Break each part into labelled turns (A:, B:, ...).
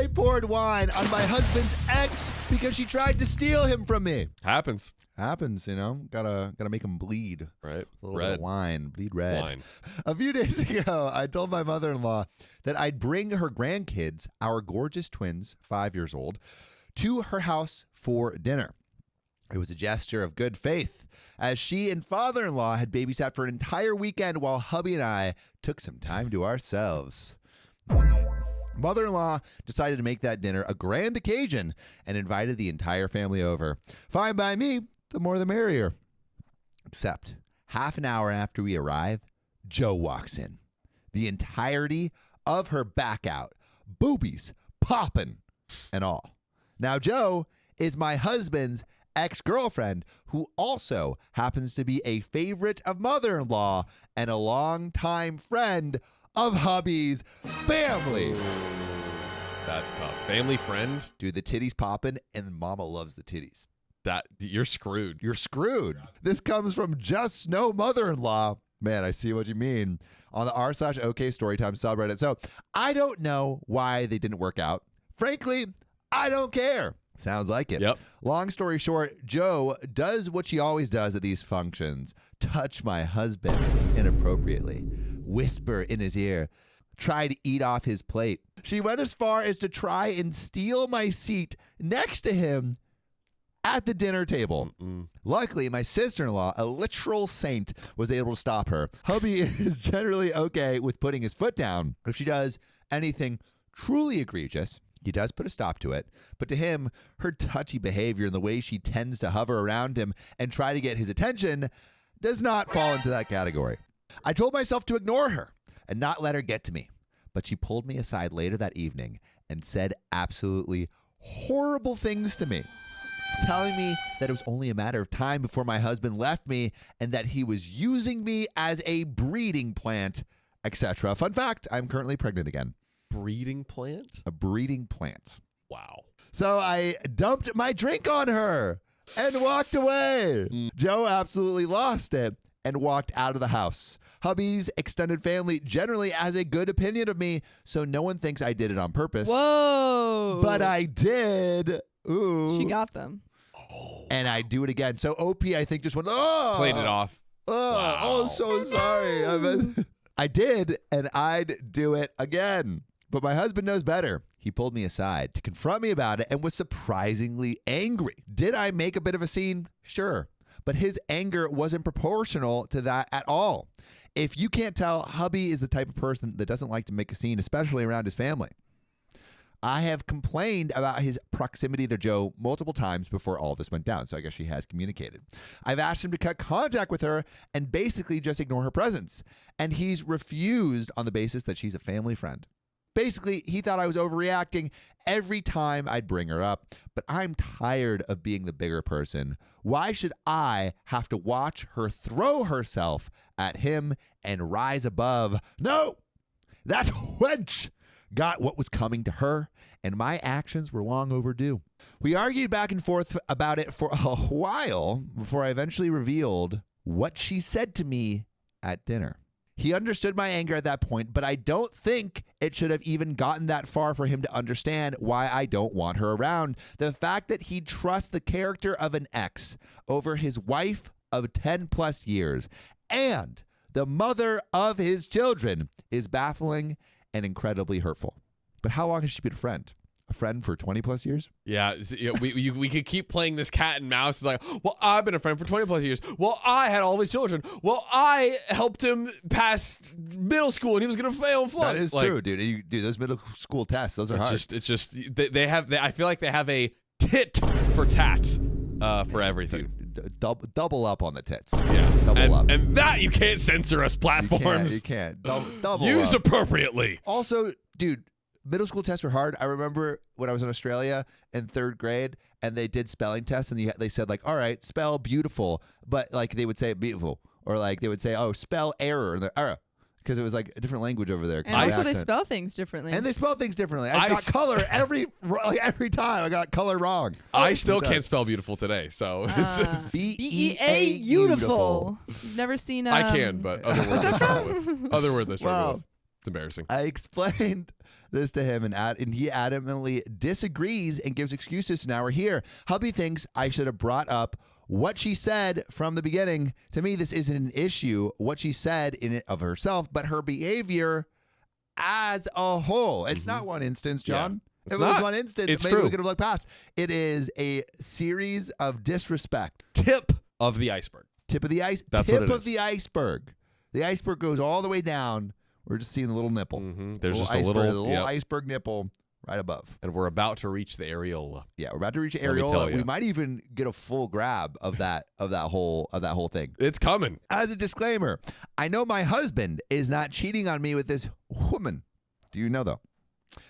A: I poured wine on my husband's ex because she tried to steal him from me.
B: Happens.
A: Happens, you know. Gotta make him bleed.
B: Right.
A: A little bit of wine, bleed red.
B: Wine.
A: A few days ago, I told my mother-in-law that I'd bring her grandkids, our gorgeous twins, 5 years old, to her house for dinner. It was a gesture of good faith, as she and father-in-law had babysat for an entire weekend while hubby and I took some time to ourselves. Mother-in-law decided to make that dinner a grand occasion and invited the entire family over. Fine by me, the more the merrier. Except, half an hour after we arrive, Joe walks in. The entirety of her back out, boobies popping and all. Now, Joe is my husband's ex-girlfriend, who also happens to be a favorite of mother-in-law and a longtime friend of hubby's family.
B: Ooh, that's tough. Family friend?
A: Dude, the titties popping, and mama loves the titties.
B: You're screwed.
A: You're screwed. This comes from Just No Mother-in-Law. Man, I see what you mean. On the r/OK Storytime subreddit. So I don't know why they didn't work out. Frankly, I don't care. Sounds like it.
B: Yep.
A: Long story short, Joe does what she always does at these functions. Touch my husband inappropriately. Whisper in his ear. Try to eat off his plate. She went as far as to try and steal my seat next to him at the dinner table. Luckily, my sister-in-law, a literal saint, was able to stop her. Hubby is generally okay with putting his foot down. If she does anything truly egregious, he does put a stop to it. But to him, her touchy behavior and the way she tends to hover around him and try to get his attention does not fall into that category. I told myself to ignore her and not let her get to me. But she pulled me aside later that evening and said absolutely horrible things to me, telling me that it was only a matter of time before my husband left me and that he was using me as a breeding plant, etc. Fun fact, I'm currently pregnant again.
B: Breeding plant?
A: A breeding plant.
B: Wow.
A: So I dumped my drink on her and walked away. Joe absolutely lost it and walked out of the house. Hubby's extended family generally has a good opinion of me, so no one thinks I did it on purpose.
C: Whoa.
A: But I did. Ooh.
C: She got them.
A: And I do it again. So OP, I think, just went, oh.
B: Played it off.
A: Oh,
B: Wow.
A: oh, so sorry. I did, and I'd do it again. But my husband knows better. He pulled me aside to confront me about it and was surprisingly angry. Did I make a bit of a scene? Sure. But his anger wasn't proportional to that at all. If you can't tell, hubby is the type of person that doesn't like to make a scene, especially around his family. I have complained about his proximity to Joe multiple times before all this went down, so I guess she has communicated. I've asked him to cut contact with her and basically just ignore her presence. And he's refused on the basis that she's a family friend. Basically, he thought I was overreacting every time I'd bring her up, but I'm tired of being the bigger person. Why should I have to watch her throw herself at him and rise above? No, that wench got what was coming to her, and my actions were long overdue. We argued back and forth about it for a while before I eventually revealed what she said to me at dinner. He understood my anger at that point, but I don't think it should have even gotten that far for him to understand why I don't want her around. The fact that he trusts the character of an ex over his wife of 10 plus years and the mother of his children is baffling and incredibly hurtful. But how long has she been a friend? A friend for 20 plus years?
B: Yeah, we could keep playing this cat and mouse. It's like, well, I've been a friend for 20 plus years. Well, I had all of his children. Well, I helped him pass middle school and he was going to fail and flunk.
A: That is true, dude. Dude, those middle school tests, those are hard.
B: It's just I feel like they have a tit for tat for everything.
A: Dude, double up on the tits.
B: Yeah.
A: Double up.
B: And that you can't censor us platforms.
A: You can't. Double
B: Used
A: up.
B: appropriately.
A: Also, dude, middle school tests were hard. I remember when I was in Australia in 3rd grade and they did spelling tests and they said like, all right, spell beautiful. But like they would say beautiful or like they would say, oh, spell error. Error. Because it was like a different language over there.
C: And also they spell things differently.
A: And they spell things differently. I got color every time. I got color wrong.
B: I still can't spell beautiful today. So it's just
C: B-E-A beautiful. You've never seen
B: I can, but other words I struggle with. Other words I struggle with. It's embarrassing.
A: I explained this to him, and he adamantly disagrees and gives excuses. So now we're here. Hubby thinks I should have brought up what she said from the beginning. To me, this isn't an issue, what she said in it of herself, but her behavior as a whole. It's not one instance, John.
B: Yeah.
A: If it was one instance,
B: it's
A: maybe
B: true.
A: we could have looked past. It is a series of disrespect.
B: Tip of the iceberg.
A: Tip of the ice.
B: That's
A: tip
B: what it
A: of
B: is.
A: the iceberg. The iceberg goes all the way down. We're just seeing the little nipple.
B: There's just a
A: iceberg,
B: little,
A: the little iceberg nipple right above.
B: and we're about to reach the areola.
A: Yeah, we're about to reach
B: me tell
A: areola.
B: ya.
A: We might even get a full grab of that whole thing.
B: It's coming.
A: As a disclaimer, I know my husband is not cheating on me with this woman. Do you know though?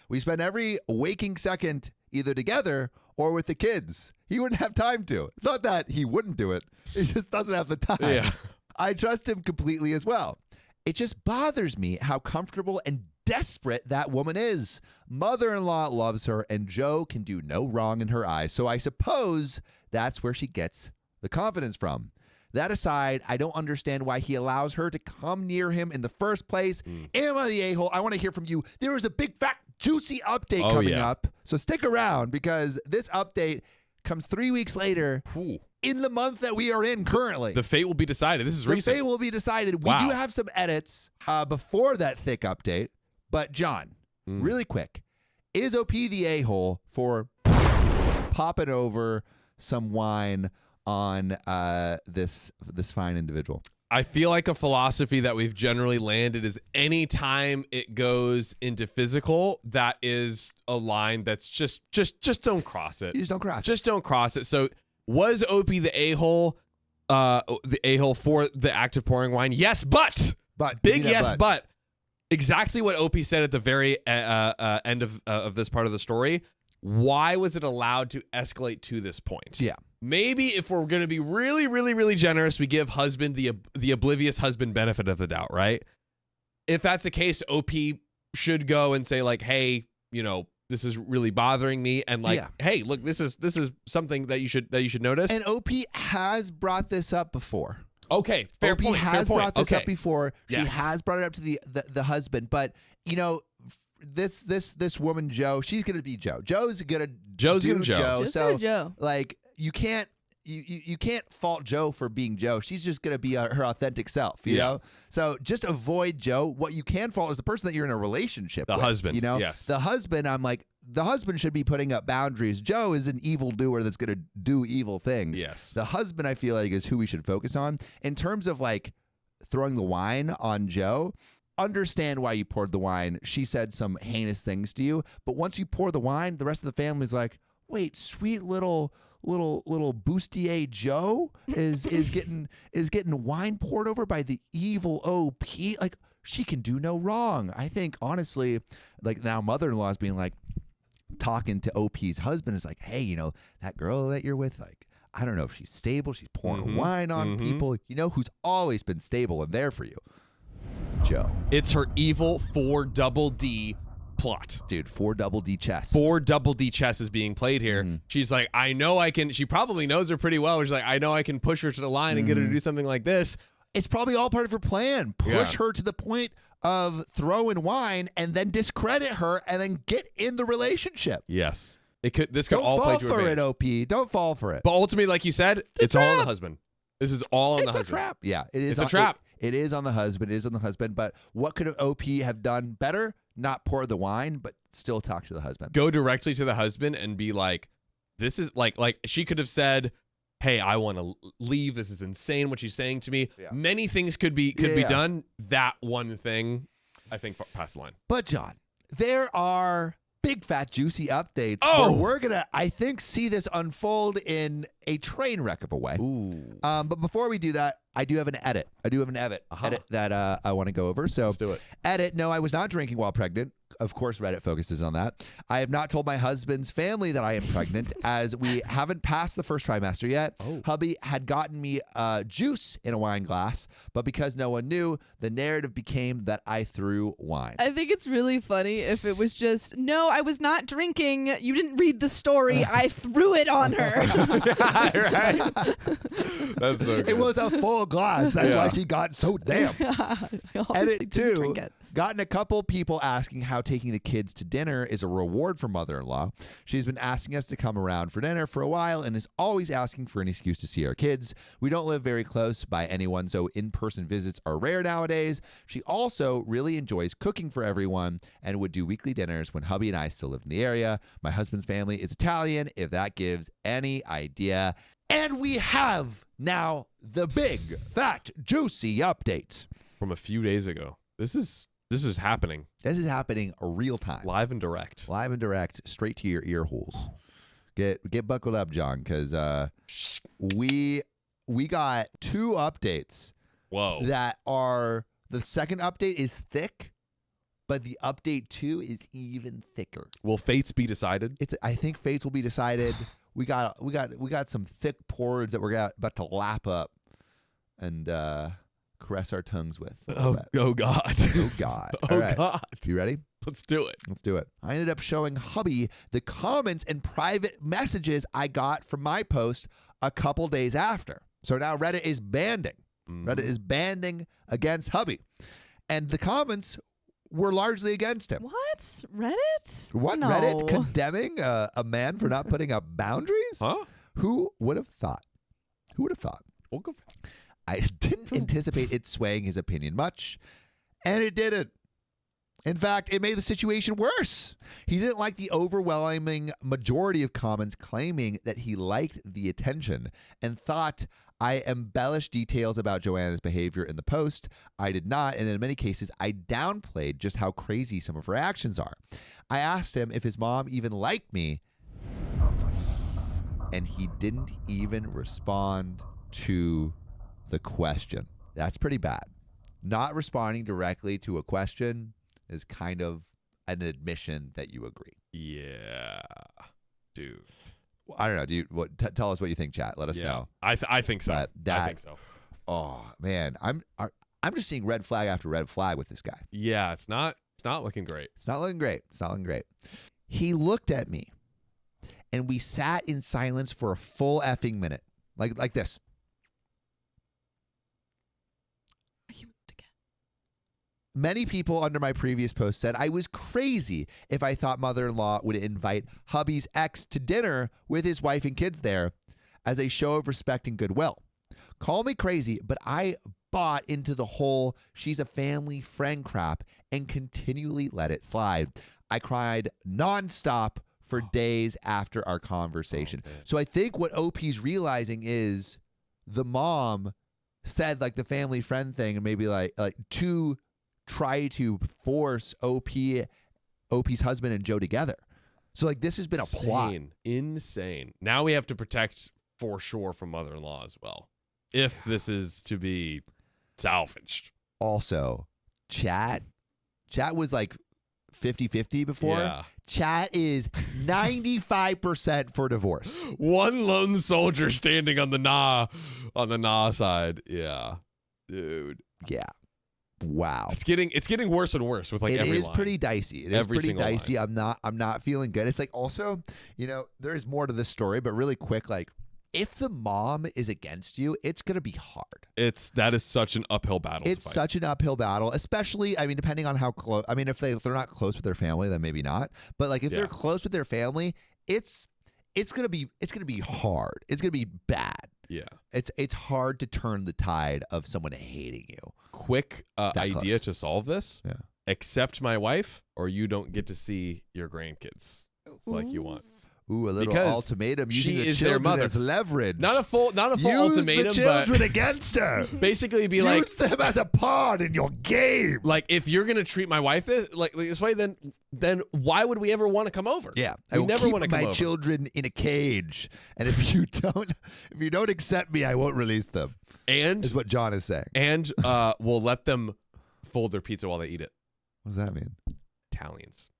A: We spend every waking second either together or with the kids. He wouldn't have time to. It's not that he wouldn't do it. He just doesn't have the time.
B: Yeah.
A: I trust him completely as well. It just bothers me how comfortable and desperate that woman is. Mother-in-law loves her, and Joe can do no wrong in her eyes. So I suppose that's where she gets the confidence from. That aside, I don't understand why he allows her to come near him in the first place. Am I the a-hole? I want to hear from you. There is a big, fat, juicy update coming up. So stick around, because this update comes 3 weeks later in the month that we are in currently.
B: The fate will be decided. This is
A: The
B: recent.
A: fate will be decided.
B: Wow.
A: We do have some edits before that thick update. But John, really quick, is OP the a-hole for popping over some wine on this fine individual?
B: I feel like a philosophy that we've generally landed is anytime it goes into physical, that is a line that's just don't cross it.
A: You just don't cross it.
B: Just don't cross it. So was OP the a-hole for the act of pouring wine? Yes, but big
A: give me that
B: yes, but exactly what OP said at the very end of this part of the story. Why was it allowed to escalate to this point?
A: Yeah.
B: Maybe if we're going to be really, really, really generous, we give husband the oblivious husband benefit of the doubt, right? If that's the case, OP should go and say like, hey, this is really bothering me, and like, hey, look, this is something that you should notice.
A: And OP has brought this up before.
B: Okay, fair
A: OP
B: point.
A: has
B: fair
A: brought
B: point.
A: this up before.
B: Yes.
A: She has brought it up to the husband, but this woman Joe, she's gonna be Joe. Joe's gonna
B: Joe.
C: Just
A: so
C: go, Joe.
A: like you can't fault Joe for being Joe. She's just gonna be her authentic self, you know. So just avoid Joe. What you can fault is the person that you're in a relationship with.
B: The husband,
A: you know.
B: yes.
A: The husband. I'm like, the husband should be putting up boundaries. Joe is an evildoer that's gonna do evil things.
B: Yes.
A: The husband, I feel like, is who we should focus on in terms of like throwing the wine on Joe. Understand why you poured the wine. She said some heinous things to you, but once you pour the wine, the rest of the family's like, wait, sweet little bustier Joe is getting wine poured over by the evil OP. Like, she can do no wrong. I think honestly, like, now mother-in-law is being like, talking to OP's husband is like, hey, that girl that you're with, like, I don't know if she's stable. She's pouring wine on people. Who's always been stable and there for you? Joe.
B: It's her evil 4 double D plot.
A: Dude, 4 double D chess.
B: 4 double D chess is being played here. She's like, I know I can. She probably knows her pretty well. She's like, I know I can push her to the line and get her to do something like this.
A: It's probably all part of her plan. Push her to the point of throwing wine and then discredit her and then get in the relationship.
B: Yes. This could
A: Don't
B: all play
A: fall
B: to
A: for
B: advantage.
A: it, OP. Don't fall for it.
B: But ultimately, like you said, it's all on the husband. This is all on the
A: It's a
B: husband.
A: trap. Yeah, it is.
B: It's a trap.
A: It is on the husband. It is on the husband. But what could OP have done better? Not pour the wine, but still talk to the husband.
B: Go directly to the husband and be like, this is like she could have said, hey, I want to leave. This is insane what she's saying to me.
A: Yeah.
B: Many things could be done. That one thing, I think, past the line.
A: But John, there are big, fat, juicy updates.
B: Oh!
A: Where we're gonna, I think, see this unfold in a train wreck of a way.
B: Ooh.
A: But before we do that, I do have an edit. Edit that I want to go over. So
B: Let's do it.
A: Edit. No, I was not drinking while pregnant. Of course, Reddit focuses on that. I have not told my husband's family that I am pregnant, as we haven't passed the first trimester yet.
B: Oh.
A: Hubby had gotten me juice in a wine glass, but because no one knew, the narrative became that I threw wine.
C: I think it's really funny if it was just, no, I was not drinking. You didn't read the story. I threw it on her.
B: Right? That's so good.
A: It was a full glass. That's
B: Yeah.
A: why she got so damn.
C: I always
A: Edit
C: think didn't
A: 2.
C: drink it.
A: Gotten a couple people asking how taking the kids to dinner is a reward for mother-in-law. She's been asking us to come around for dinner for a while and is always asking for an excuse to see our kids. We don't live very close by anyone, so in-person visits are rare nowadays. She also really enjoys cooking for everyone and would do weekly dinners when hubby and I still lived in the area. My husband's family is Italian, if that gives any idea. And we have now the big, fat, juicy updates
B: from a few days ago. This is happening.
A: This is happening real time.
B: Live and direct.
A: Live and direct, straight to your ear holes. Get buckled up, John, because we got 2 updates.
B: Whoa.
A: That are, the second update is thick, but the update 2 is even thicker.
B: Will fates be decided?
A: I think fates will be decided. We got some thick porridge that we're about to lap up and caress our tongues with.
B: Oh God.
A: Oh God.
B: Oh
A: All right.
B: God.
A: You ready?
B: Let's do it.
A: Let's do it. I ended up showing hubby the comments and private messages I got from my post a couple days after. So now Reddit is banding. Reddit is banding against hubby. And the comments were largely against him.
C: What? Reddit?
A: What?
C: No.
A: Reddit condemning a man for not putting up boundaries?
B: Huh?
A: Who would have thought? Who would have thought?
B: We'll go.
A: I didn't anticipate it swaying his opinion much, and it didn't. In fact, it made the situation worse. He didn't like the overwhelming majority of comments claiming that he liked the attention and thought I embellished details about Joanna's behavior in the post. I did not, and in many cases, I downplayed just how crazy some of her actions are. I asked him if his mom even liked me, and he didn't even respond to the question. That's pretty bad. Not responding directly to a question is kind of an admission that you agree.
B: Yeah, dude.
A: I don't know. Do you tell us what you think, chat? Let us know.
B: I think so. I think so.
A: Oh man, I'm just seeing red flag after red flag with this guy.
B: Yeah, it's not looking great.
A: It's not looking great. It's not looking great. He looked at me, and we sat in silence for a full effing minute, like this. Many people under my previous post said I was crazy if I thought mother-in-law would invite hubby's ex to dinner with his wife and kids there as a show of respect and goodwill. Call me crazy, but I bought into the whole she's a family friend crap and continually let it slide. I cried nonstop for days after our conversation.
B: Okay.
A: So I think what OP's realizing is the mom said like the family friend thing and maybe like to try to force OP's husband and Joe together. So like this has been a plot.
B: Insane. Now we have to protect for sure from mother-in-law as well, if this is to be salvaged.
A: Also, chat was like 50-50 before.
B: Yeah.
A: Chat is 95% for divorce.
B: One lone soldier standing on the nah side. Yeah. Dude.
A: Yeah. Wow.
B: It's getting worse and worse with like every
A: It is
B: line.
A: pretty dicey. It is
B: Every
A: pretty
B: single
A: dicey. I'm not feeling good. It's like also, there is more to this story, but really quick, like if the mom is against you, it's gonna be hard.
B: That is such an uphill battle.
A: It's such an uphill battle, especially, I mean, depending on how close. I mean, if they're not close with their family, then maybe not. But like if they're close with their family, it's gonna be hard. It's gonna be bad.
B: Yeah.
A: It's hard to turn the tide of someone hating you.
B: Quick idea
A: close.
B: to solve this.
A: Yeah.
B: Accept my wife or you don't get to see your grandkids like you want.
A: Ooh, a little
B: Because
A: ultimatum using
B: she
A: the
B: is their
A: children
B: mother.
A: as leverage.
B: Not a full
A: Use
B: ultimatum,
A: the children
B: but
A: against her.
B: basically be
A: Use them as a pawn in your game.
B: like if you're gonna treat my wife this way, then why would we ever want to come over?
A: Yeah,
B: we
A: I will
B: never
A: keep
B: want to come
A: my
B: over.
A: children in a cage, and if you don't accept me, I won't release them.
B: And
A: Is what John is saying.
B: and we'll let them fold their pizza while they eat it.
A: What does that mean?
B: Italians.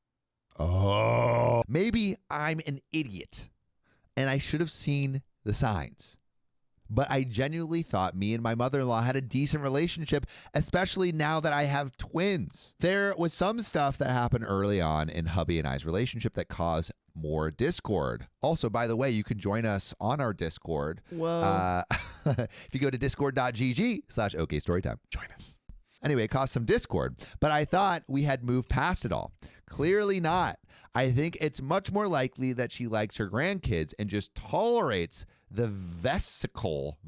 A: Oh, maybe I'm an idiot, and I should have seen the signs. But I genuinely thought me and my mother-in-law had a decent relationship, especially now that I have twins. There was some stuff that happened early on in hubby and I's relationship that caused more discord. Also, by the way, you can join us on our Discord.
C: Whoa.
A: If you go to discord.gg/OKStorytime.
B: Join us.
A: Anyway, it caused some discord, but I thought we had moved past it all. Clearly not. I think it's much more likely that she likes her grandkids and just tolerates the vesicle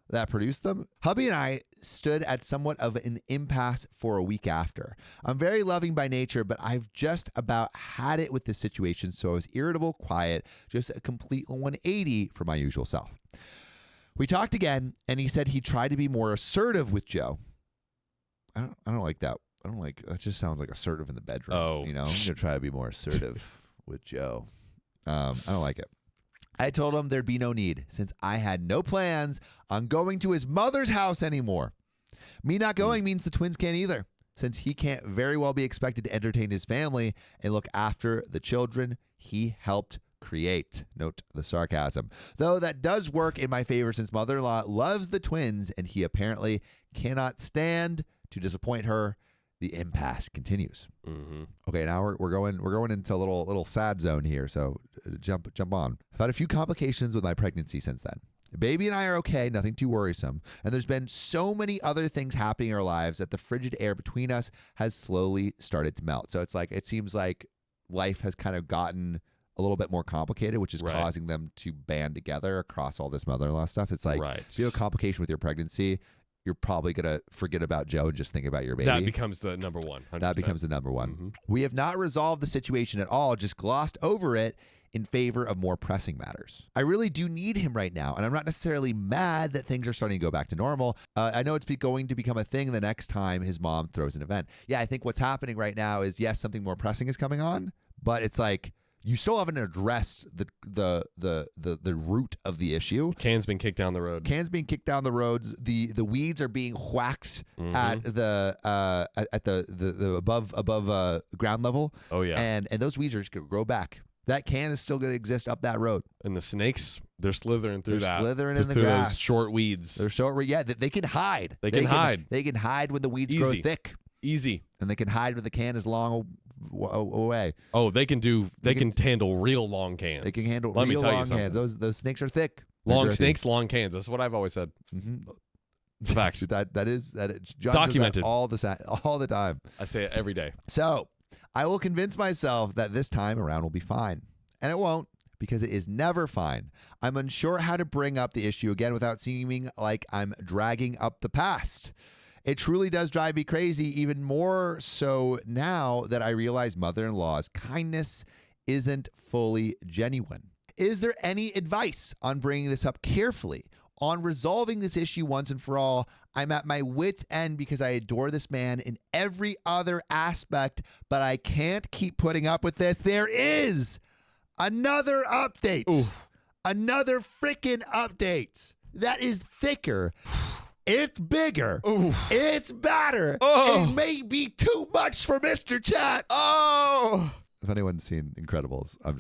A: that produced them. Hubby and I stood at somewhat of an impasse for a week after. I'm very loving by nature, but I've just about had it with this situation, so I was irritable, quiet, just a complete 180 from my usual self. We talked again, and he said he tried to be more assertive with Joe. I don't like that. I don't like that. Just sounds like assertive in the bedroom.
B: Oh.
A: I'm gonna try to be more assertive with Joe. I don't like it. I told him there'd be no need since I had no plans on going to his mother's house anymore. Me not going means the twins can't either, since he can't very well be expected to entertain his family and look after the children he helped create. Note the sarcasm. Though that does work in my favor since mother-in-law loves the twins and he apparently cannot stand to disappoint her. The impasse continues.
B: Mm-hmm.
A: Okay, now we're going into a little sad zone here. So jump on. I've had a few complications with my pregnancy since then. The baby and I are okay, nothing too worrisome. And there's been so many other things happening in our lives that the frigid air between us has slowly started to melt. So it seems like life has kind of gotten a little bit more complicated, which is causing them to band together across all this mother-in-law stuff. It's like if you have a complication with your pregnancy, you're probably going to forget about Joe and just think about your baby.
B: That becomes the number one. 100%.
A: That becomes the number one.
B: Mm-hmm.
A: We have not resolved the situation at all, just glossed over it in favor of more pressing matters. I really do need him right now, and I'm not necessarily mad that things are starting to go back to normal. I know it's going to become a thing the next time his mom throws an event. Yeah, I think what's happening right now is, yes, something more pressing is coming on, but it's like, you still haven't addressed the root of the issue.
B: Can's been kicked down the road.
A: Can's being kicked down the roads. The weeds are being whacked at the above ground level.
B: Oh yeah.
A: And those weeds are just gonna grow back. That can is still gonna exist up that road.
B: And the snakes, they're slithering through
A: They're slithering in the
B: through
A: grass.
B: those short weeds.
A: They're short. Yeah, they can hide.
B: They can hide.
A: They can hide when the weeds grow thick.
B: Easy.
A: And they can hide when the can is long away.
B: Oh, they can handle real long cans.
A: They can handle
B: Let
A: real
B: me tell
A: long
B: you
A: cans. Those snakes are thick.
B: Long snakes, long cans. That's what I've always said.
A: Mm-hmm.
B: It's a fact.
A: that is John
B: Documented
A: all the time.
B: I say it every day.
A: So I will convince myself that this time around will be fine, and it won't, because it is never fine. I'm unsure how to bring up the issue again without seeming like I'm dragging up the past. It truly does drive me crazy, even more so now that I realize mother-in-law's kindness isn't fully genuine. Is there any advice on bringing this up carefully, on resolving this issue once and for all? I'm at my wit's end because I adore this man in every other aspect, but I can't keep putting up with this. There is another update.
B: Ooh.
A: Another freaking update that is thicker. It's bigger.
B: Ooh.
A: It's badder.
B: Oh.
A: It may be too much for Mr. Chat.
B: Oh.
A: If anyone's seen Incredibles, I'm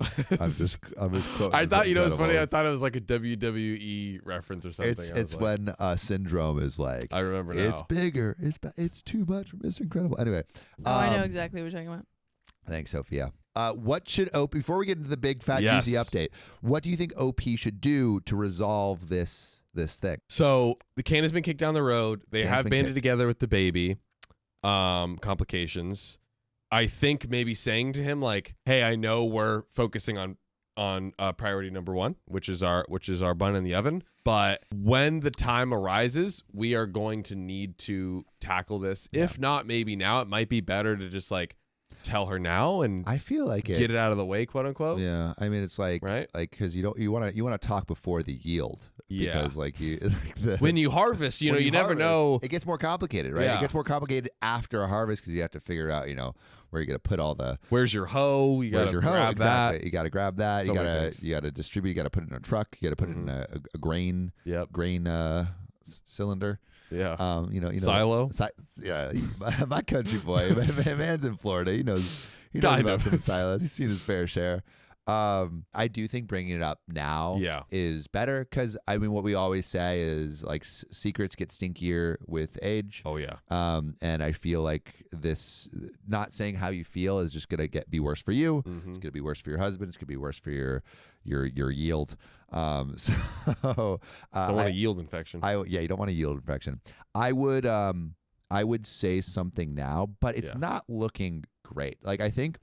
A: just quoting.
B: I thought, it's funny. I
A: Incredibles.
B: thought it was like a WWE reference or something.
A: It's when Syndrome is like,
B: I remember now.
A: It's bigger. It's too much for Mr. Incredible. Anyway.
C: I know exactly what you're talking about.
A: Thanks, Sophia. What should OP, before we get into the big fat juicy update, what do you think OP should do to resolve this thing?
B: So the can has been kicked down the road. They have banded together with the baby. Complications. I think maybe saying to him like, "Hey, I know we're focusing on priority number one, which is our bun in the oven, but when the time arises, we are going to need to tackle this. Yeah. If not, maybe now it might be better to just like tell her now and
A: I feel like
B: get it out of the way, quote unquote.
A: Yeah, I mean it's like because you want to talk before the yield.
B: Yeah,
A: because
B: when you harvest, you never know.
A: It gets more complicated, right?
B: Yeah.
A: It gets more complicated after a harvest because you have to figure out, where you're gonna put all the.
B: Where's your hoe?
A: Where's your hoe?
B: Grab
A: exactly.
B: that.
A: You got to grab that.
B: So
A: you got to distribute. You got to put it in a truck. You got to put it in a grain.
B: Yep.
A: Grain cylinder.
B: Yeah.
A: Silo. Yeah. My country boy, man's in Florida. He knows about some silos. He's seen his fair share. I do think bringing it up now is better because what we always say is like secrets get stinkier with age.
B: Oh yeah.
A: And I feel like this not saying how you feel is just gonna be worse for you.
B: Mm-hmm.
A: It's gonna be worse for your husband. It's gonna be worse for your yield. So
B: don't want a yield infection.
A: You don't want a yield infection. I would I would say something now, but it's not looking great. Like, I think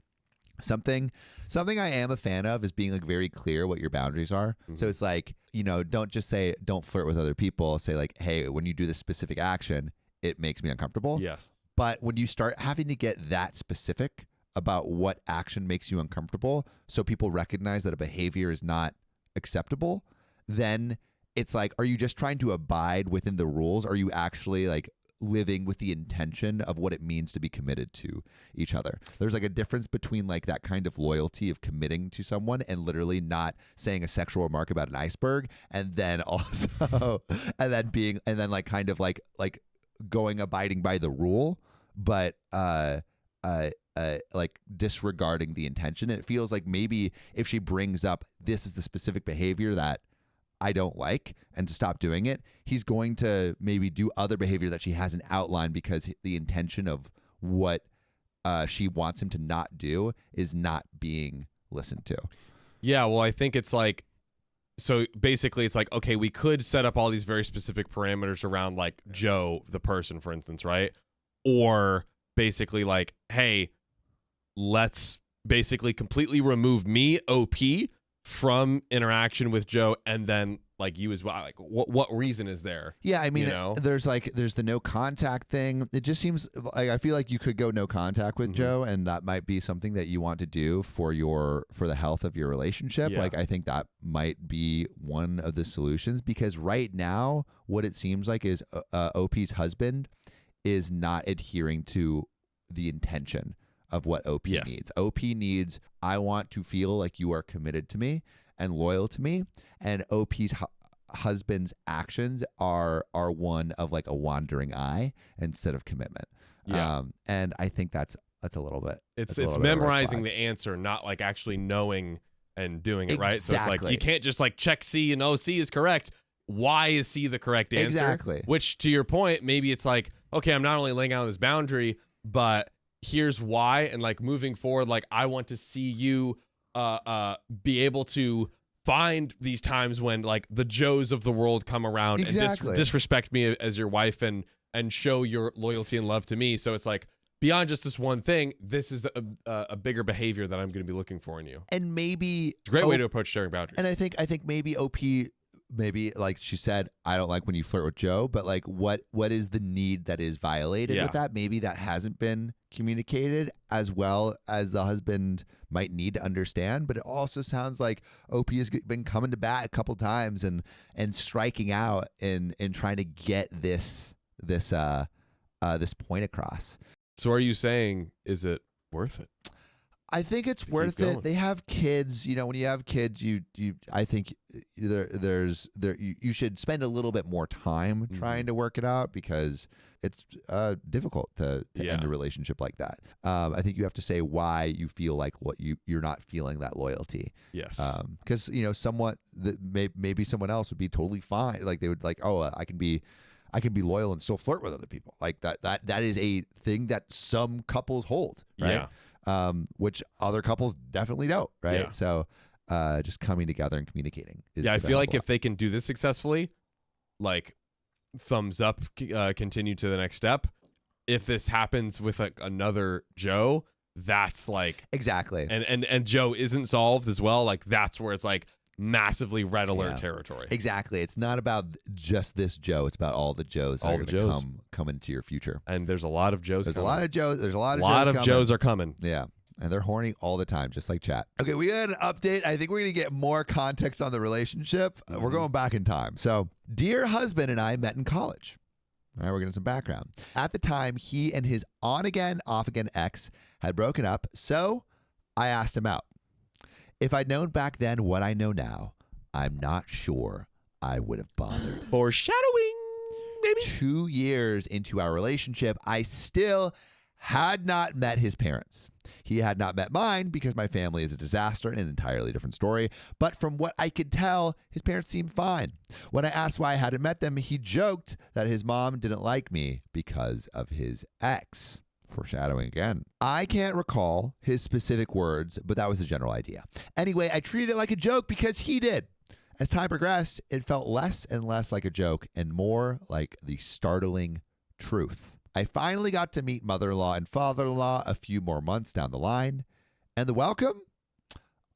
A: something I am a fan of is being like very clear what your boundaries are. So it's like, don't just say don't flirt with other people. Say like, hey, when you do this specific action, it makes me uncomfortable.
B: Yes.
A: But when you start having to get that specific about what action makes you uncomfortable, so people recognize that a behavior is not acceptable, then it's like, are you just trying to abide within the rules? Are you actually like living with the intention of what it means to be committed to each other? There's like a difference between like that kind of loyalty of committing to someone and literally not saying a sexual remark about an iceberg, and then also and then like kind of like abiding by the rule, but like disregarding the intention. And it feels like maybe if she brings up this is the specific behavior that I don't like, and to stop doing it, he's going to maybe do other behavior that she hasn't outlined because the intention of what she wants him to not do is not being listened to.
B: Yeah, well, I think it's like, so basically it's like, okay, we could set up all these very specific parameters around like Joe, the person, for instance, right? Or basically like, hey, let's basically completely remove me, OP, from interaction with Joe, and then like you as well. Like, what reason is there?
A: Yeah, I mean, there's the no contact thing. It just seems like I feel like you could go no contact with Joe, and that might be something that you want to do for the health of your relationship.
B: Yeah.
A: Like, I think that might be one of the solutions, because right now what it seems like is OP's husband is not adhering to the intention of what OP needs. OP needs, I want to feel like you are committed to me and loyal to me. And OP's husband's actions are one of like a wandering eye instead of commitment.
B: Yeah.
A: And I think that's a little bit.
B: It's memorizing the answer, not like actually knowing and doing it, right? So it's like, you can't just like check C and C is correct. Why is C the correct answer?
A: Exactly.
B: Which, to your point, maybe it's like, okay, I'm not only laying out this boundary, but here's why. And like moving forward, like I want to see you be able to find these times when like the Joes of the world come around and disrespect me as your wife and show your loyalty and love to me. So it's like, beyond just this one thing, this is a bigger behavior that I'm going to be looking for in you.
A: And maybe
B: it's a great way to approach sharing boundaries.
A: And I think maybe OP, maybe like she said, I don't like when you flirt with Joe, but like what is the need that is violated with that? Maybe that hasn't been communicated as well as the husband might need to understand. But it also sounds like OP has been coming to bat a couple times and striking out in trying to get this point across.
B: So are you saying, is it worth it?
A: I think it's worth it. They have kids. When you have kids, I think you should spend a little bit more time trying to work it out, because it's difficult to end a relationship like that. I think you have to say why you feel like you're not feeling that loyalty.
B: Yes.
A: Because maybe someone else would be totally fine. Like they would like, oh, I can be loyal and still flirt with other people. Like that is a thing that some couples hold, right?
B: Yeah.
A: Which other couples definitely don't, right?
B: Yeah.
A: So just coming together and communicating is
B: I feel like if they can do this successfully, like thumbs up, continue to the next step. If this happens with like another Joe, that's like
A: exactly.
B: And Joe isn't solved as well, like that's where it's like massively red alert territory.
A: Exactly. It's not about just this Joe. It's about all the Joes that are going to come into your future.
B: And there's a lot of Joes.
A: There's a lot of Joes
B: are coming.
A: Yeah. And they're horny all the time, just like chat. Okay, we got an update. I think we're going to get more context on the relationship. We're going back in time. So, dear husband and I met in college. All right, we're getting some background. At the time, he and his on-again, off-again ex had broken up, so I asked him out. If I'd known back then what I know now, I'm not sure I would have bothered.
B: Foreshadowing, baby.
A: 2 years into our relationship, I still had not met his parents. He had not met mine because my family is a disaster and an entirely different story. But from what I could tell, his parents seemed fine. When I asked why I hadn't met them, he joked that his mom didn't like me because of his ex. Foreshadowing again. I can't recall his specific words, but that was the general idea. Anyway, I treated it like a joke because he did. As time progressed, it felt less and less like a joke and more like the startling truth. I finally got to meet mother-in-law and father-in-law a few more months down the line. And the welcome?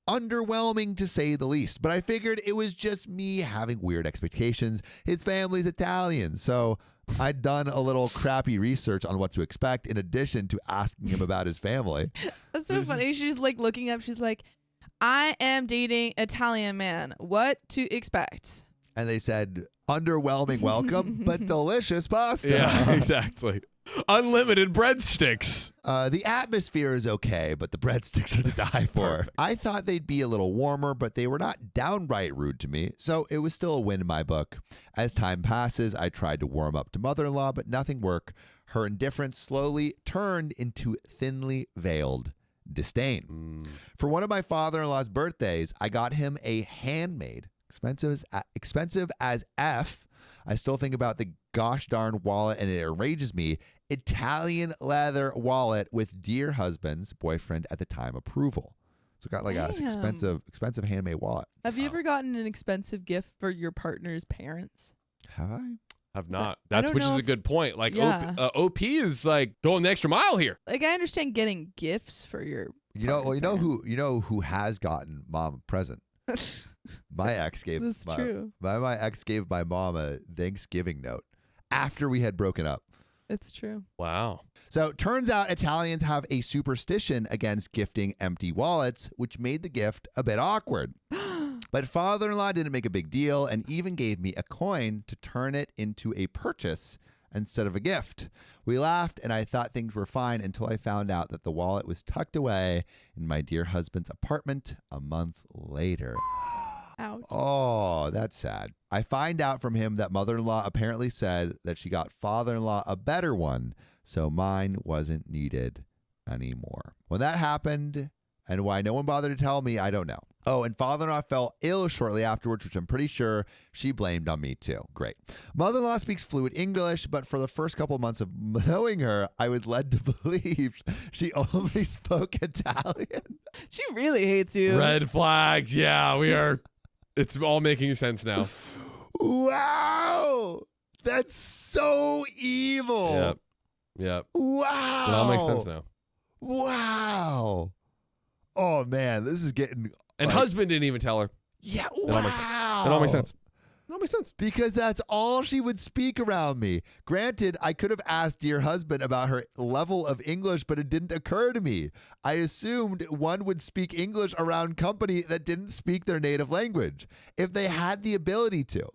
A: Underwhelming to say the least. But I figured it was just me having weird expectations. His family's Italian, so I'd done a little crappy research on what to expect in addition to asking him about his family.
C: That's so funny. She's like looking up. She's like, I am dating Italian man. What to expect?
A: And they said, underwhelming welcome, but delicious pasta.
B: Yeah, exactly. Unlimited breadsticks.
A: The atmosphere is okay, but the breadsticks are to die for.
B: Perfect.
A: I thought they'd be a little warmer, but they were not downright rude to me, so it was still a win in my book. As time passes, I tried to warm up to mother-in-law, but nothing worked. Her indifference slowly turned into thinly veiled disdain. For one of my father-in-law's birthdays, I got him a handmade, expensive as F. I still think about the gosh darn wallet, and it enrages me. Italian leather wallet with dear husband's boyfriend at the time approval. So got like a expensive handmade wallet.
C: Have you ever gotten an expensive gift for your partner's parents?
A: Have I?
B: I've not. Which is a good point. Like OP is like going the extra mile here.
C: Like I understand getting gifts for your
A: who has gotten mom a present. My ex gave my ex gave my mom a Thanksgiving note after we had broken up.
C: It's true.
B: Wow.
A: So turns out Italians have a superstition against gifting empty wallets, which made the gift a bit awkward. But father-in-law didn't make a big deal and even gave me a coin to turn it into a purchase instead of a gift. We laughed and I thought things were fine until I found out that the wallet was tucked away in my dear husband's apartment a month later.
C: Ouch.
A: Oh, that's sad. I find out from him that mother-in-law apparently said that she got father-in-law a better one, so mine wasn't needed anymore. When that happened and why no one bothered to tell me, I don't know. Oh, and father-in-law fell ill shortly afterwards, which I'm pretty sure she blamed on me too. Great. Mother-in-law speaks fluent English, but for the first couple of months of knowing her, I was led to believe she only spoke Italian.
C: She really hates you.
B: Red flags. Yeah, we are. It's all making sense now.
A: Wow. That's so evil.
B: Yep.
A: Wow.
B: It all makes sense now.
A: Wow. Oh, man. This is getting...
B: And husband didn't even tell her.
A: Yeah,
B: It all makes sense. It all makes sense.
A: Because that's all she would speak around me. Granted, I could have asked dear husband about her level of English, but it didn't occur to me. I assumed one would speak English around company that didn't speak their native language, if they had the ability to.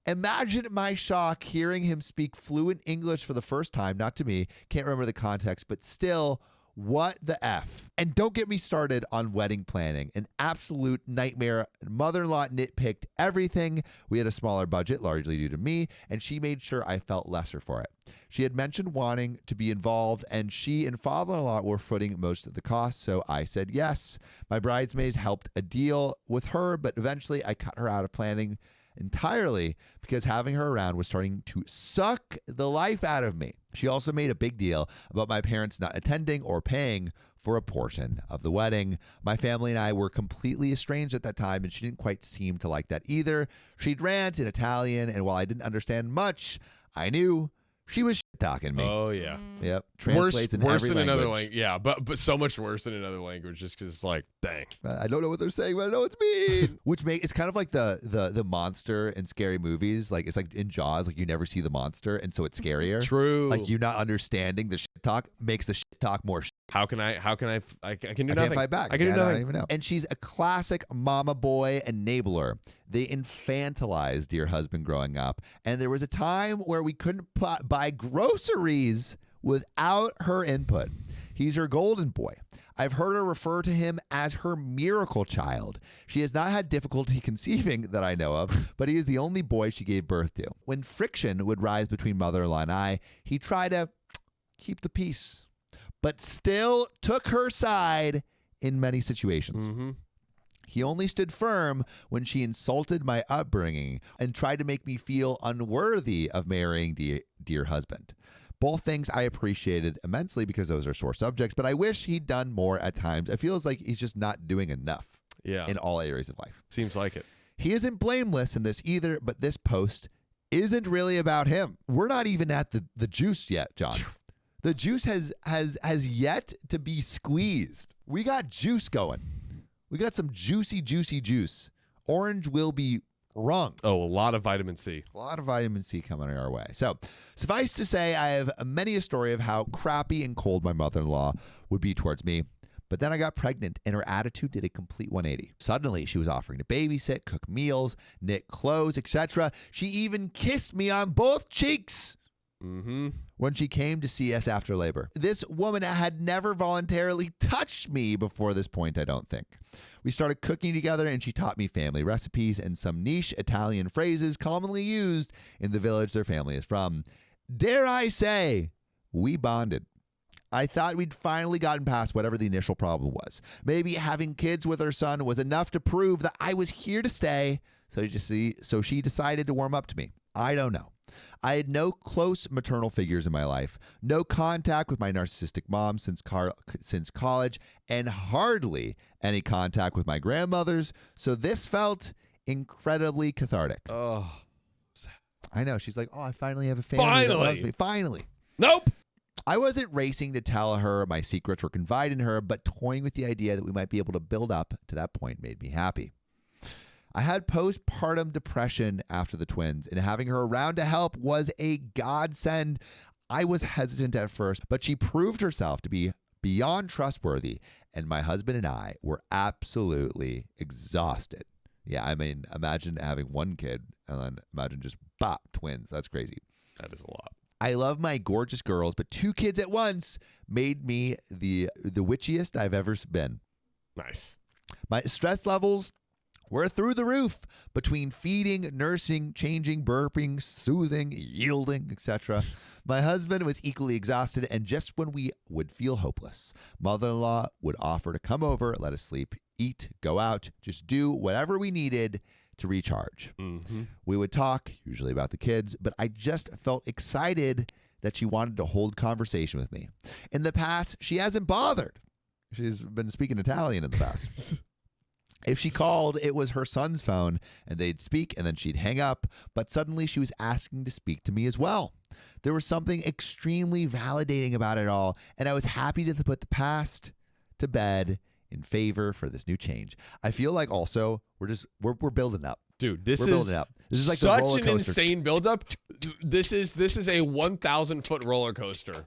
A: Imagine my shock hearing him speak fluent English for the first time, not to me, can't remember the context, but still... What the F? And don't get me started on wedding planning. An absolute nightmare. Mother-in-law nitpicked everything. We had a smaller budget, largely due to me, and she made sure I felt lesser for it. She had mentioned wanting to be involved, and she and father-in-law were footing most of the costs, so I said yes. My bridesmaids helped a deal with her, but eventually I cut her out of planning entirely because having her around was starting to suck the life out of me. She also made a big deal about my parents not attending or paying for a portion of the wedding. My family and I were completely estranged at that time, and she didn't quite seem to like that either. She'd rant in Italian, and while I didn't understand much, I knew she was talking me.
B: Oh, yeah.
A: Yep. Translates in
B: worse
A: every
B: in
A: language.
B: another language. Yeah, but so much worse in another language just because it's like, dang.
A: I don't know what they're saying, but I know it's mean. It's kind of like the monster in scary movies. Like it's like in Jaws, like you never see the monster, and so it's scarier.
B: True.
A: Like you not understanding the shit talk makes the shit talk more shit.
B: How can I can do nothing.
A: I can't fight back.
B: I can do nothing.
A: I don't even know. And she's a classic mama boy enabler. They infantilized dear husband growing up. And there was a time where we couldn't buy groceries without her input. He's her golden boy. I've heard her refer to him as her miracle child. She has not had difficulty conceiving that I know of, but he is the only boy she gave birth to. When friction would rise between mother-in-law and I, he tried to keep the peace, but still took her side in many situations.
B: Mm-hmm.
A: He only stood firm when she insulted my upbringing and tried to make me feel unworthy of marrying dear husband. Both things I appreciated immensely because those are sore subjects, but I wish he'd done more at times. It feels like he's just not doing enough in all areas of life.
B: Seems like it.
A: He isn't blameless in this either, but this post isn't really about him. We're not even at the juice yet, John. The juice has yet to be squeezed. We got juice going. We got some juicy juice. Orange will be wrong.
B: Oh, a lot of vitamin C.
A: A lot of vitamin C coming our way. So, suffice to say, I have many a story of how crappy and cold my mother-in-law would be towards me. But then I got pregnant, and her attitude did a complete 180. Suddenly, she was offering to babysit, cook meals, knit clothes, etc. She even kissed me on both cheeks when she came to see us after labor. This woman had never voluntarily touched me before this point, I don't think. We started cooking together, and she taught me family recipes and some niche Italian phrases commonly used in the village their family is from. Dare I say, we bonded. I thought we'd finally gotten past whatever the initial problem was. Maybe having kids with her son was enough to prove that I was here to stay, so she decided to warm up to me. I don't know. I had no close maternal figures in my life, no contact with my narcissistic mom since college, and hardly any contact with my grandmothers, so this felt incredibly cathartic.
B: Oh,
A: I know. She's like, oh, I finally have a family that loves me. Finally.
B: Nope.
A: I wasn't racing to tell her my secrets or confide in her, but toying with the idea that we might be able to build up to that point made me happy. I had postpartum depression after the twins, and having her around to help was a godsend. I was hesitant at first, but she proved herself to be beyond trustworthy, and my husband and I were absolutely exhausted. Yeah, I mean, imagine having one kid, and then imagine just twins. That's crazy.
B: That is a lot.
A: I love my gorgeous girls, but 2 kids at once made me the witchiest I've ever been.
B: Nice.
A: My stress levels were through the roof between feeding, nursing, changing, burping, soothing, yielding, etc. My husband was equally exhausted, and just when we would feel hopeless, mother-in-law would offer to come over, let us sleep, eat, go out, just do whatever we needed to recharge. We would talk, usually about the kids, but I just felt excited that she wanted to hold conversation with me. In the past, she hasn't bothered. She's been speaking Italian in the past. If she called, it was her son's phone, and they'd speak, and then she'd hang up, but suddenly she was asking to speak to me as well. There was something extremely validating about it all, and I was happy to put the past to bed in favor for this new change. I feel like also we're building up.
B: Dude,
A: we're building up. This is like
B: such
A: the roller
B: an
A: coaster.
B: insane buildup. This is a 1,000-foot roller coaster.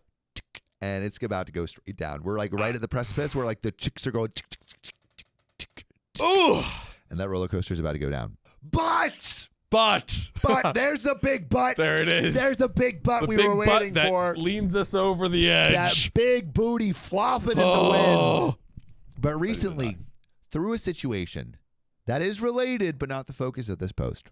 A: And it's about to go straight down. We're like right at the precipice where like the chicks are going.
B: Ooh.
A: And that roller coaster is about to go down. But there's a big but.
B: There it is.
A: There's a big but we were waiting
B: that
A: for.
B: Leans us over the edge.
A: That big booty flopping in the wind. But recently, through a situation that is related but not the focus of this post,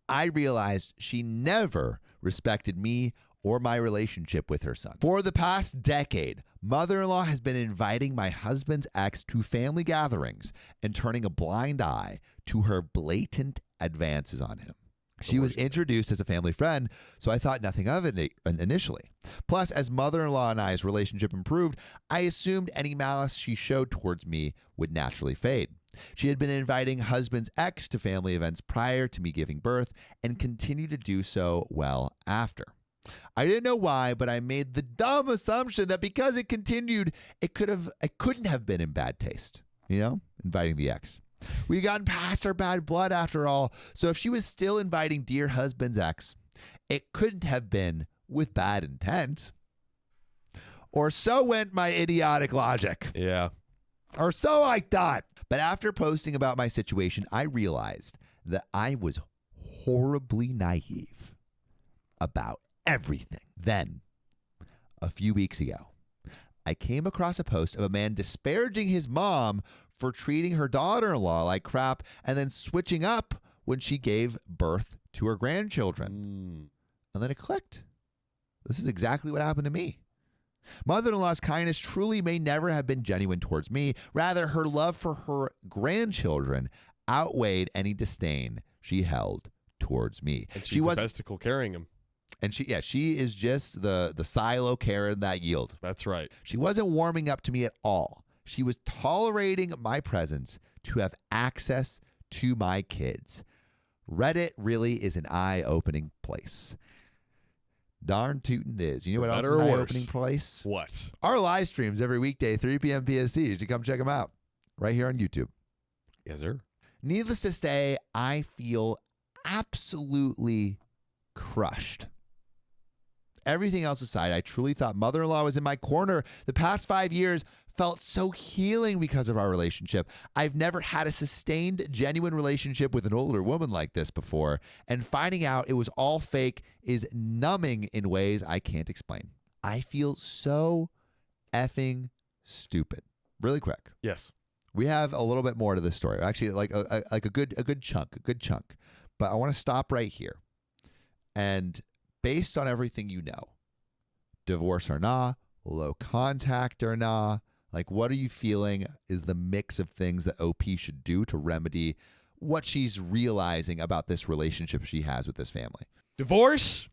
A: I realized she never respected me or my relationship with her son. For the past decade, mother-in-law has been inviting my husband's ex to family gatherings and turning a blind eye to her blatant advances on him. She was introduced as a family friend, so I thought nothing of it initially. Plus, as mother-in-law and I's relationship improved, I assumed any malice she showed towards me would naturally fade. She had been inviting husband's ex to family events prior to me giving birth and continued to do so well after. I didn't know why, but I made the dumb assumption that because it continued, it couldn't have been in bad taste, inviting the ex. We had gotten past our bad blood after all, so if she was still inviting dear husband's ex, it couldn't have been with bad intent. Or so went my idiotic logic.
B: Yeah.
A: Or so I thought. But after posting about my situation, I realized that I was horribly naive about everything. Then, a few weeks ago, I came across a post of a man disparaging his mom for treating her daughter-in-law like crap and then switching up when she gave birth to her grandchildren. And then it clicked. This is exactly what happened to me. Mother-in-law's kindness truly may never have been genuine towards me. Rather, her love for her grandchildren outweighed any disdain she held towards me.
B: And she's the testicle carrying him.
A: And she is just the silo carrying that yield.
B: That's right.
A: She wasn't warming up to me at all. She was tolerating my presence to have access to my kids. Reddit really is an eye-opening place. Darn tootin' is. You know
B: For
A: what else is
B: better or
A: an
B: worse.
A: eye-opening place?
B: What?
A: Our live streams every weekday, 3 p.m. PST. You should come check them out right here on YouTube.
B: Yes, sir.
A: Needless to say, I feel absolutely crushed. Everything else aside, I truly thought mother-in-law was in my corner. The past 5 years felt so healing because of our relationship. I've never had a sustained, genuine relationship with an older woman like this before, and finding out it was all fake is numbing in ways I can't explain. I feel so effing stupid. Really quick.
B: Yes.
A: We have a little bit more to this story. Actually, like a good chunk. But I want to stop right here. And based on everything you know, divorce or not, low contact or not, like what are you feeling is the mix of things that OP should do to remedy what she's realizing about this relationship she has with this family?
B: Divorce,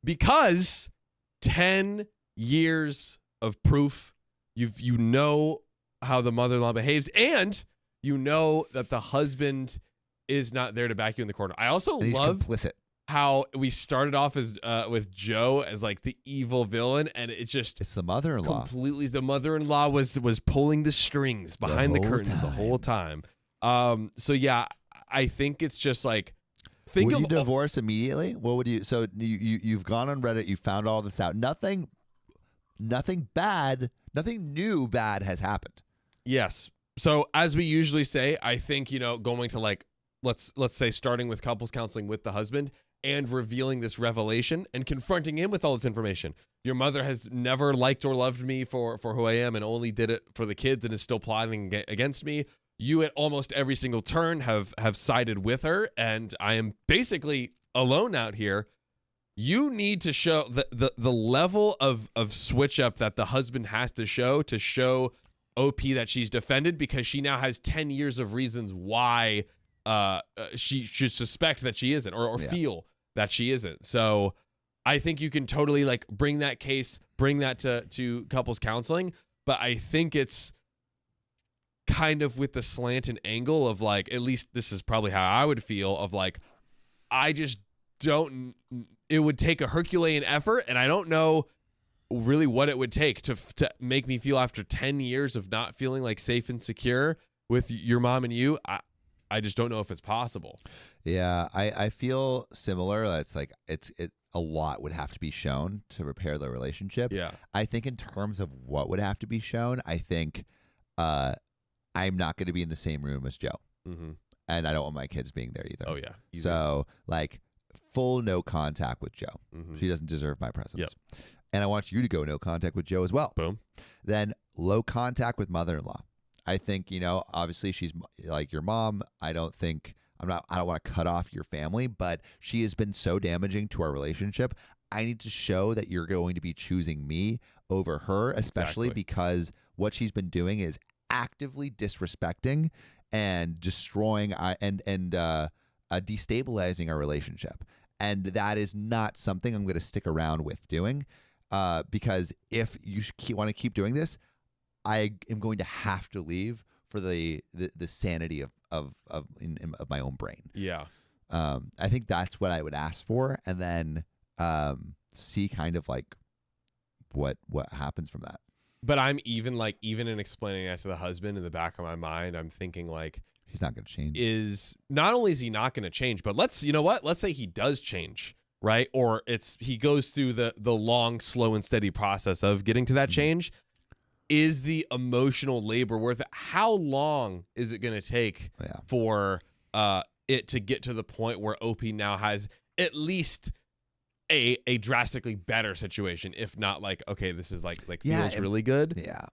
B: because 10 years of proof. You know how the mother-in-law behaves, and you know that the husband is not there to back you in the corner. I also
A: And he's
B: love
A: complicit.
B: how we started off as with Joe as like the evil villain, and it just
A: It's the mother-in-law.
B: completely the mother-in-law was pulling the strings behind the
A: whole
B: curtains the whole time. So yeah, I think it's just like think
A: Would
B: of
A: you divorce immediately? What would you? So you've gone on Reddit. You found all this out. Nothing bad. Nothing new bad has happened.
B: Yes. So as we usually say, I think, going to like, let's say starting with couples counseling with the husband and revealing this revelation and confronting him with all this information. Your mother has never liked or loved me for who I am and only did it for the kids and is still plotting against me. You at almost every single turn have sided with her, and I am basically alone out here. You need to show the level of switch up that the husband has to show OP that she's defended, because she now has 10 years of reasons why she should suspect that she isn't or feel that she isn't. So I think you can totally like bring that to couples counseling, but I think it's kind of with the slant and angle of like, at least this is probably how I would feel, of like, I just don't, it would take a Herculean effort, and I don't know really what it would take to make me feel, after 10 years of not feeling like safe and secure with your mom and you, I just don't know if it's possible.
A: Yeah, I feel similar. That's like a lot would have to be shown to repair the relationship.
B: Yeah.
A: I think in terms of what would have to be shown, I think I'm not going to be in the same room as Joe.
B: Mm-hmm.
A: And I don't want my kids being there either.
B: Oh, yeah. Easy.
A: So, like, full no contact with Joe.
B: Mm-hmm.
A: She doesn't deserve my presence.
B: Yep.
A: And I want you to go no contact with Joe as well.
B: Boom.
A: Then low contact with mother-in-law. I think, obviously she's like your mom. I don't want to cut off your family, but she has been so damaging to our relationship. I need to show that you're going to be choosing me over her, especially because what she's been doing is actively disrespecting and destroying and destabilizing our relationship. And that is not something I'm going to stick around with doing, because if you want to keep doing this, I am going to have to leave for the sanity of my own brain.
B: Yeah.
A: I think that's what I would ask for, and then see kind of like what happens from that.
B: But I'm even in explaining that to the husband, in the back of my mind, I'm thinking like,
A: he's not going to change.
B: Is not only is he not going to change, but let's say he does change, right? Or he goes through the long, slow, and steady process of getting to that change. Is the emotional labor worth it? How long is it going to take for it to get to the point where OP now has at least a drastically better situation, if not like, okay, this is like feels really good.
A: Yeah.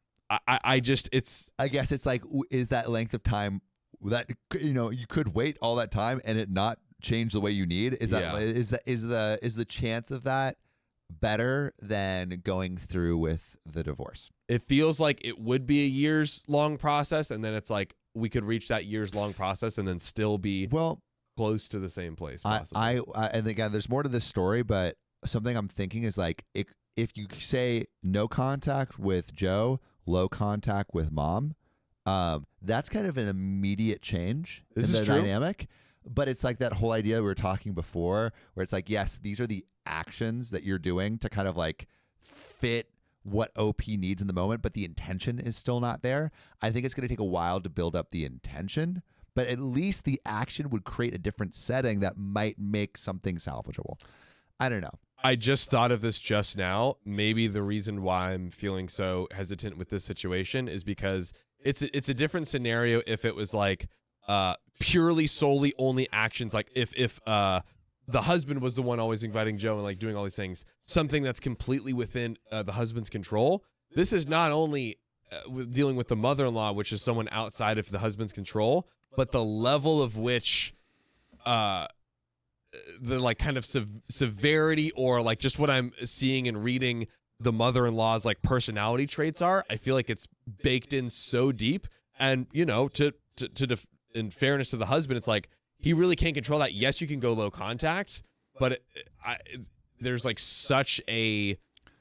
B: I guess
A: it's like, is that length of time that you could wait all that time and it not change the way you need? Is the chance of that better than going through with the divorce?
B: It feels like it would be a years long process, and then it's like we could reach that years long process and then still be close to the same place.
A: I and again, there's more to this story, but something I'm thinking is like, if you say no contact with Joe, low contact with mom, that's kind of an immediate change in the dynamic. But it's like that whole idea we were talking before, where it's like, yes, these are the actions that you're doing to kind of like fit what OP needs in the moment, but the intention is still not there. I think it's going to take a while to build up the intention, but at least the action would create a different setting that might make something salvageable. I don't know.
B: I just thought of this just now. Maybe the reason why I'm feeling so hesitant with this situation is because it's a different scenario if it was like purely solely only actions, like if the husband was the one always inviting Joe and like doing all these things, something that's completely within the husband's control. This is not only dealing with the mother-in-law, which is someone outside of the husband's control, but the level of which the like kind of severity or like just what I'm seeing and reading the mother-in-law's like personality traits are. I feel like it's baked in so deep, and you know, in fairness to the husband, it's like he really can't control that. Yes, you can go low contact, but there's like such a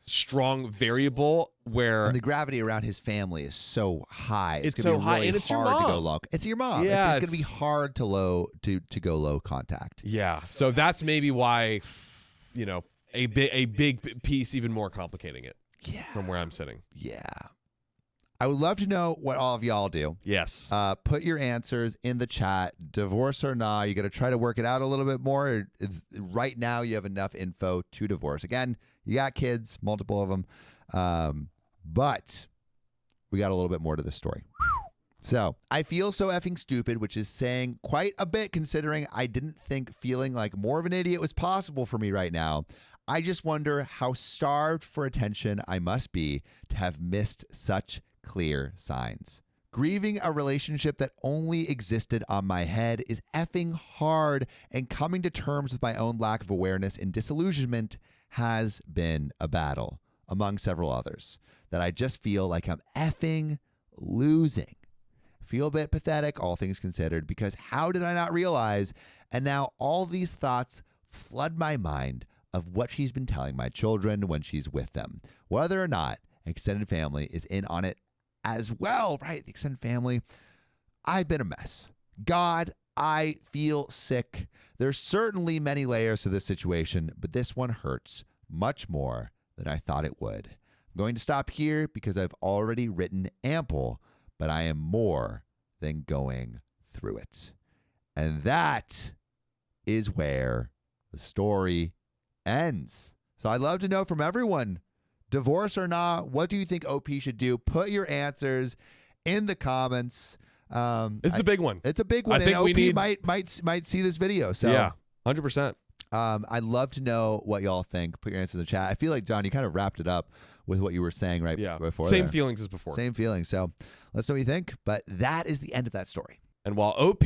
B: strong variable where
A: and the gravity around his family is so high.
B: It's
A: gonna
B: so
A: be
B: high,
A: really
B: and it's your
A: hard to
B: mom.
A: go low. It's your mom.
B: Yeah,
A: it's going to be hard to go low contact.
B: Yeah, so that's maybe why, you know, a big piece even more complicating it.
A: Yeah.
B: From where I'm sitting.
A: Yeah. I would love to know what all of y'all do.
B: Yes.
A: Put your answers in the chat. Divorce or not, you got to try to work it out a little bit more. Right now, you have enough info to divorce. Again, you got kids, multiple of them. But we got a little bit more to this story. So, I feel so effing stupid, which is saying quite a bit considering I didn't think feeling like more of an idiot was possible for me right now. I just wonder how starved for attention I must be to have missed such clear signs. Grieving a relationship that only existed on my head is effing hard, and coming to terms with my own lack of awareness and disillusionment has been a battle, among several others, that I just feel like I'm effing losing. Feel a bit pathetic, all things considered, because how did I not realize? And now all these thoughts flood my mind of what she's been telling my children when she's with them, whether or not extended family is in on it as well, right? The extended family. I've been a mess. God, I feel sick. There's certainly many layers to this situation, but this one hurts much more than I thought it would. I'm going to stop here because I've already written ample, but I am more than going through it. And that is where the story ends. So I'd love to know from everyone, divorce or not, what do you think OP should do? Put your answers in the comments.
B: It's a big one.
A: It's a big one.
B: I think
A: and
B: we
A: OP
B: need
A: might see this video. So
B: yeah, 100%.
A: I'd love to know what y'all think. Put your answers in the chat. I feel like, John, you kind of wrapped it up with what you were saying before.
B: Same
A: there.
B: feelings as before.
A: Same feelings. So let's know what you think. But that is the end of that story.
B: And while OP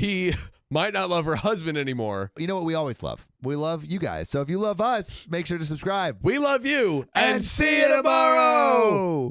B: might not love her husband anymore,
A: you know what we always love? We love you guys. So if you love us, make sure to subscribe.
B: we love you,
A: And see you tomorrow.